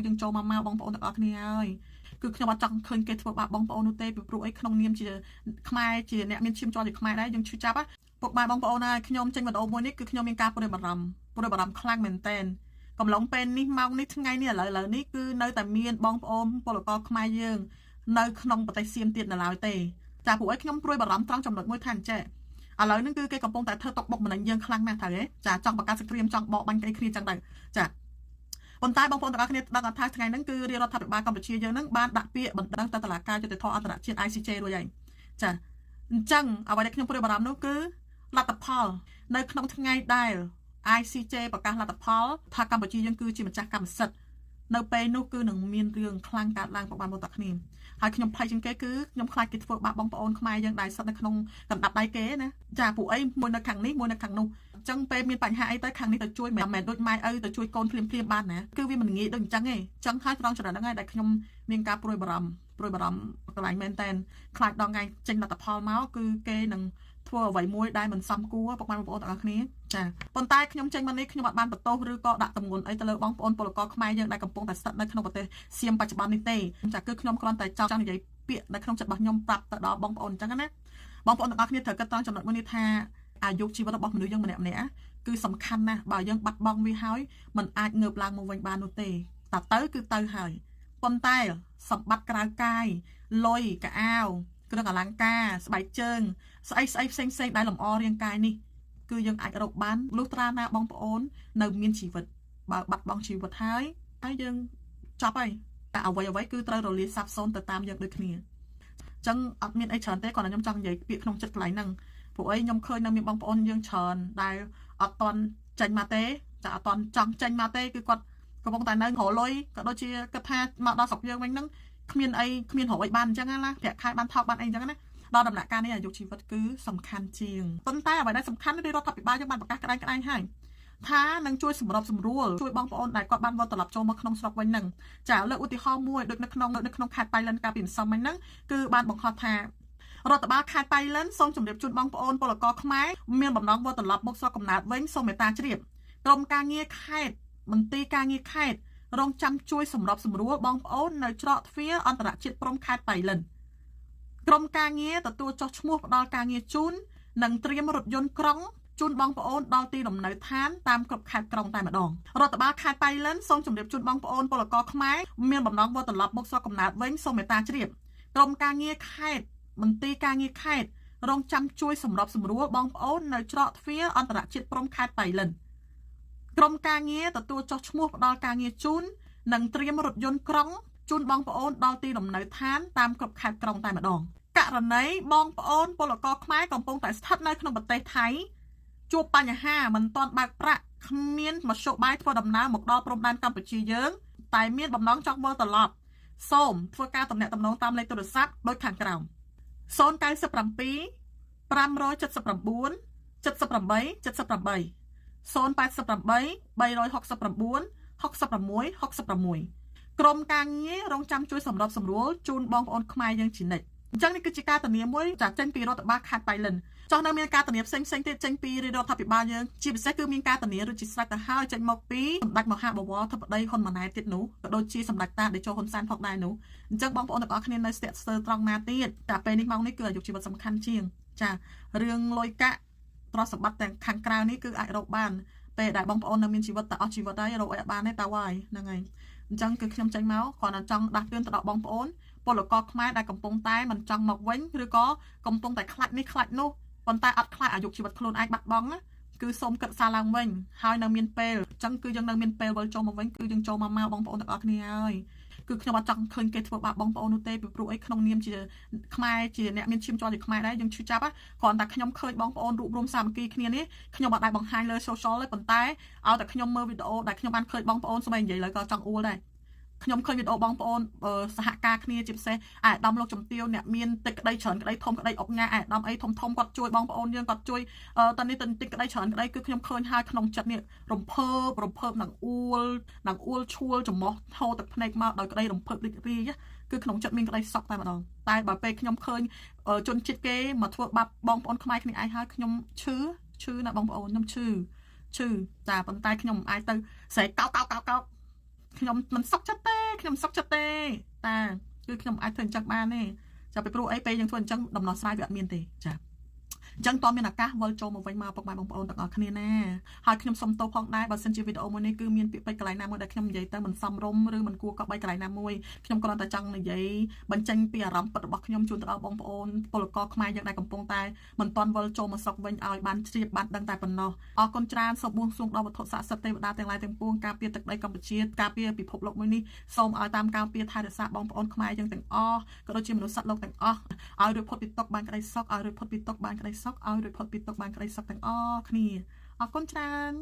យើងចូលមកបងប្អូនទាំងអស់គ្នាហើយគឺខ្ញុំអត់ចង់ឃើញគេធ្វើបាបបងប្អូននោះទេពីព្រោះអីក្នុងនាមជាខ្មែរជាអ្នកមានឈាមជ័រជាខ្មែរដែរយើងឈឺចាប់ពុកម៉ែបងប្អូនហើយខ្ញុំចេញវីដេអូមួយនេះគឺខ្ញុំមានការព្រួយបារម្ភខ្លាំងមែនតើកំឡុងពេលនេះម៉ោងនេះថ្ងៃនេះឥឡូវនេះគឺនៅតែមានបងប្អូនពលករខ្មែរយើងនៅក្នុងប្រទេសសៀមទៀតនៅឡើយទេចាពួកឯងខ្ញុំព្រួយបារម្ភត្រង់ចំណុចមួយថាអញ្ចេះឥឡូវនេះគឺគេកំពុងតែធ្វើຕົកបុកម្នេញយើងខ្លាំងណាស់ត្រូវទេចាចង់បង្កើតសង្គ្រាមចង់បកបាញ់គ្នាចឹងដែរចាប៉ុន្តែបងប្អូនទាំងអស់គ្នាដឹងថាថ្ងៃហ្នឹងគឺរាជរដ្ឋាភិបាលកម្ពុជាយើងហ្នឹងបានដាក់ពាក្យបណ្ដឹងទៅតុលាការយុត្តិធម៌អន្តរជាតិ ICJ រួចហើយចាអញ្ចឹងអ្វីដែលខ្ញុំព្រួយបារម្ភនោះគឺលទ្ធផលនៅក្នុងថ្ងៃដែល ICJ ប្រកាសលទ្ធផលថាកម្ពុជាយើងគឺជាម្ចាស់កម្មសិទ្ធិនៅពេលនោះគឺនឹងមានរឿងខ្លាំងកើតឡើងបងប្អូនទាំងគ្នាហើយខ្ញុំភ័យជាងគេគឺខ្ញុំខ្លាចគេធ្វើបាបបងប្អូនខ្មែរយើងដែលស្ថិតនៅក្នុងកណ្ដាប់ដៃគេណាចាពួកអីមួយនៅខាងនេះមួយនៅខាងនោះអញ្ចឹងពេលមានបញ្ហាអីទៅខាងនេះទៅជួយមិនមែនដូចម៉ែឪទៅជួយកូនភ្លាមបានណាគឺវាមិនងាយដូចអញ្ចឹងទេអញ្ចឹងហើយត្រង់ចំណុចហ្នឹងហើយដែលខ្ញុំមានការព្រួយបារម្ភកន្លែងមែនតែនខ្លាចដល់ថ្ងៃចេញលទ្ធផលមកគឺគេនឹងធ្វើអ្វីមួយដែលមិនសមគួរពុកម៉ែបងប្អូនទាំងអស់គ្នាចាប៉ុន្តែខ្ញុំចេញមកនេះខ្ញុំអត់បានបន្ទោសឬក៏ដាក់ទម្ងន់អីទៅលើបងប្អូនពលករខ្មែរយើងដែលកំពុងតែស្ថិតនៅក្នុងប្រទេសសៀមបច្ចុប្បន្ននេះទេចាគឺខ្ញុំគ្រាន់តែចង់និយាយពាក្យនៅក្នុងចិត្តរបស់ខ្ញុំប្រាប់ទៅដល់បងប្អូនអញ្ចឹងណាបងប្អូនទាំងអស់គ្នាត្រូវគិតត្រង់ចំណុចមួយនេះថាអាយុជីវិតរបស់មនុស្សយើងម្នាក់គឺសំខាន់ណាស់បើយើងបាត់បង់វាហើយมันអាចងើបឡើងមកវិញបាននោះទេតទៅគឺទៅហើយប៉ុន្តែសម្បត្តិក្រៅកាយលុយកៅអៅគ្រឿងអលង្ការស្បែកជើងស្អីផ្សេងដែលលម្អរាងកាយនេះគឺយើងអាចរកបានលុះត្រាណាបងប្អូននៅមានជីវិតបើបាត់បង់ជីវិតហើយយើងចប់ហើយតែអ្វីគឺត្រូវរលាយសាបសូន្យទៅតាមយើងដូចគ្នាអញ្ចឹងអត់មានអីច្រើនទេគ្រាន់តែខ្ញុំចង់និយាយពាក្យក្នុងចិត្តកន្លែងហ្នឹងព្រោះអីខ្ញុំឃើញនៅមានបងប្អូនយើងច្រើនដែលអត់តន់ចេញមកទេចាអត់តន់ចង់ចេញមកទេគឺគាត់កំពុងតែនៅរលុយក៏ដូចជាគិតថាមកដល់ស្រុកយើងវិញហ្នឹងគ្មានរកអីបានអញ្ចឹងណាប្រាក់ខែបានថោកបានអីអញ្ចឹងណាដល់ដំណាក់កាលនេះអាយុជីវិតគឺសំខាន់ជាងប៉ុន្តែអ្វីដែលសំខាន់គឺរដ្ឋាភិបាលយើងបានប្រកាសក្តែងហើយថានឹងជួយសម្របសម្រួលជួយបងប្អូនដែលគាត់បានវត្តត្រឡប់ចូលមកក្នុងស្រុកវិញហ្នឹងចាលើកឧទាហរណ៍មួយដូចនៅក្នុងខេត្តបៃលិនកាលពីម្សិលមិញហ្នឹងគឺបានបង្ខំថារដ្ឋបាលខេត្តបៃលិនសូមជម្រាបជូនបងប្អូនពលករខ្មែរមានបំណងវត្តត្រឡប់មកស្រុកកំណើតវិញសូមមេត្តាជ្រាបក្រុមការងារខេត្តមន្ទីរការងារខេត្តរងចាំជួយសម្របសម្រួលបងប្អូននៅច្រកទ្វារអន្តរជាតិព្រំខេត្តបៃលិនក្រុមការងារទទួលចុះឈ្មោះផ្ដល់ការងារជូននិងត្រៀមរថយន្តក្រុងជូនបងប្អូនដល់ទីលំនៅឋានតាមគ្រប់ខេត្តក្រុងតែម្ដងរដ្ឋបាលខេត្តបៃលិនសូមជម្រាបជូនបងប្អូនពលករខ្មែរមានបំណងវិលត្រឡប់មកស្រុកកំណើតវិញសូមមេត្តាជ្រាបក្រុមការងារខេត្តមន្ទីរការងារខេត្តរងចាំជួយសម្របសម្រួលបងប្អូននៅច្រកទ្វារអន្តរជាតិព្រំខេត្តបៃលិនក្រុមការងារទទួលចុះឈ្មោះផ្ដល់ការងារជូននិងត្រៀមរថយន្តក្រុងជូនបងប្អូនដល់ទីលំនៅឋានតាមគ្រប់ខេត្តក្រុងតែម្ដងករណីបងប្អូនពលករខ្មែរកំពុងតែស្ថិតនៅក្នុងប្រទេសថៃជួបបញ្ហាមិនទាន់បើកប្រាក់គ្មានមធ្យោបាយធ្វើដំណើរមកដល់ព្រំដែនកម្ពុជាយើងតែមានបំណងចង់វិលត្រឡប់សូមធ្វើការទំនាក់ទំនងតាមលេខទូរស័ព្ទដូចខាងក្រោម097 579 78 78 088 369 66 ក្រុមការងាររងចាំជួយសម្របសម្រួលជូនបងប្អូនខ្មែរយើងជានិច្ចអញ្ចឹងនេះគឺជាការធានាមួយចាចេញពីរដ្ឋបាលខេត្តបៃលិនចុះនៅមានការធានាផ្សេងទៀតចេញពីរដ្ឋាភិបាលយើងជាពិសេសគឺមានការធានាឬជាស្រេចទៅហើយចេញមកពីសម្ដេចមហាបវរធិបតីហ៊ុនម៉ាណែតទៀតនោះក៏ដូចជាសម្ដេចតាតេជោហ៊ុនសែនផងដែរនោះអញ្ចឹងបងប្អូនទាំងអស់គ្នានៅស្ទាក់ស្ទើរត្រង់ណាទៀតតែពេលនេះម៉ោងនេះគឺអាយុជីវិតសំខាន់ជាងចារឿងលុយកាក់ទ្រព្យសម្បត្តិទាំងខាងក្រៅនេះគឺអាចរកបានពេលដែលបងប្អូននៅមានជីវិតតែអស់ជីវិតហើយរកអីបានទេតើហើយហ្នឹងហើយអញ្ចឹងគឺខ្ញុំចេញមកគ្រាន់តែចង់ដាស់តឿនទៅដល់បងប្អូនពលករខ្មែរដែលកំពុងតែមិនចង់មកវិញឬក៏កំពុងតែខ្លាចនេះខ្លាចនោះប៉ុន្តែអត់ខ្លាចអាយុជីវិតខ្លួនឯងបាត់បង់ណាគឺសូមគិតសារឡើងវិញហើយនៅមានពេលអញ្ចឹងគឺយើងនៅមានពេលវិលចូលមកវិញគឺយើងចូលមកបងប្អូនទាំងអស់គ្នាហើយគឺខ្ញុំអត់ចង់ឃើញគេធ្វើបាបបងប្អូននោះទេពីព្រោះអីក្នុងនាមជាខ្មែរជាអ្នកមានឈាមជ័រជាខ្មែរដែរយើងឈឺចាប់គ្រាន់តែខ្ញុំឃើញបងប្អូនរួបរวมសាមគ្គីគ្នានេះខ្ញុំអត់ដែរបង្ហាញលើ social ទេប៉ុន្តែឲ្យតែខ្ញុំមើលវីដេអូដែលខ្ញុំបានឃើញបងប្អូនស្បែកនិយាយឡើយក៏ចង់អួលដែរខ្ញុំឃើញវីដេអូបងប្អូនសហការគ្នាជាពិសេសអាដាមលោកជំទាវអ្នកមានទឹកក្តីច្រើនក្តីធំក្តីអុកញ៉ាអាដាមអីធំគាត់ជួយបងប្អូនយើងគាត់ជួយតនេះតិចក្តីច្រើនក្តីគឺខ្ញុំឃើញហើយក្នុងចិត្តនេះរំភើបនឹងអួលឈួលចំោះហូរទឹកភ្នែកមកដោយក្តីរំភើបរីករាយគឺក្នុងចិត្តមានក្តីសោកតែម្ដងតែបើពេលខ្ញុំឃើញជនជាតិគេមកធ្វើបាបបងប្អូនខ្មែរគ្នាឯងហើយខ្ញុំឈឺណាបងប្អូនខ្ញុំឈឺតែប៉ុន្តែខ្ញុំមិនអាចទៅស្រែកកោកខ្ញុំមិនសុខចិត្តទេ ខ្ញុំសុខចិត្តទេតាគឺខ្ញុំអាចធ្វើអញ្ចឹងបានទេចាពីព្រោះអីពេលយើងធ្វើអញ្ចឹងដំណោះស្រាយវាអត់មានទេចា ចឹងតើមានឱកាសវិលចូលមកវិញមកពុកម៉ែបងប្អូនទាំងអស់គ្នាណាហើយខ្ញុំសុំទោសផងដែរបើសិនជាវីដេអូមួយនេះគឺមានពាក្យពេចន៍កន្លែងណាមួយដែលខ្ញុំនិយាយទៅមិនសមរម្យឬមិនគួរក៏បីកន្លែងណាមួយខ្ញុំគ្រាន់តែចង់និយាយបញ្ចេញពីអារម្មណ៍ពិតរបស់ខ្ញុំជូនទៅដល់បងប្អូនពលករខ្មែរយើងដែលកំពុងតែមិនទាន់វិលចូលមកស្រុកវិញឲ្យបានជ្រាបបានដឹងតែប៉ុណ្ណោះអរគុណច្រើនសូមបួងសួងដល់វត្ថុស័ក្តិសិទ្ធិទេវតាទាំងឡាយទាំងពួងការពារទឹកដីកម្ពុជាការពារពិភពលោកមួយនេះសូមឲ្យតាមការពារថែរក្សាបងប្អូនខ្មែរយើងទាំងអស់ក៏ដូចជាមនុស្សសត្វលោកទាំងអស់ឲ្យរួចផុតពីទុក្ខបានក្តីសុខឲ្យរួចផុតពីទុក្ខបានក្តីសុខឲ្យរួចផុតពីទុក្ខបានក្តីសុខទាំងអស់គ្នាអរគុណច្រើន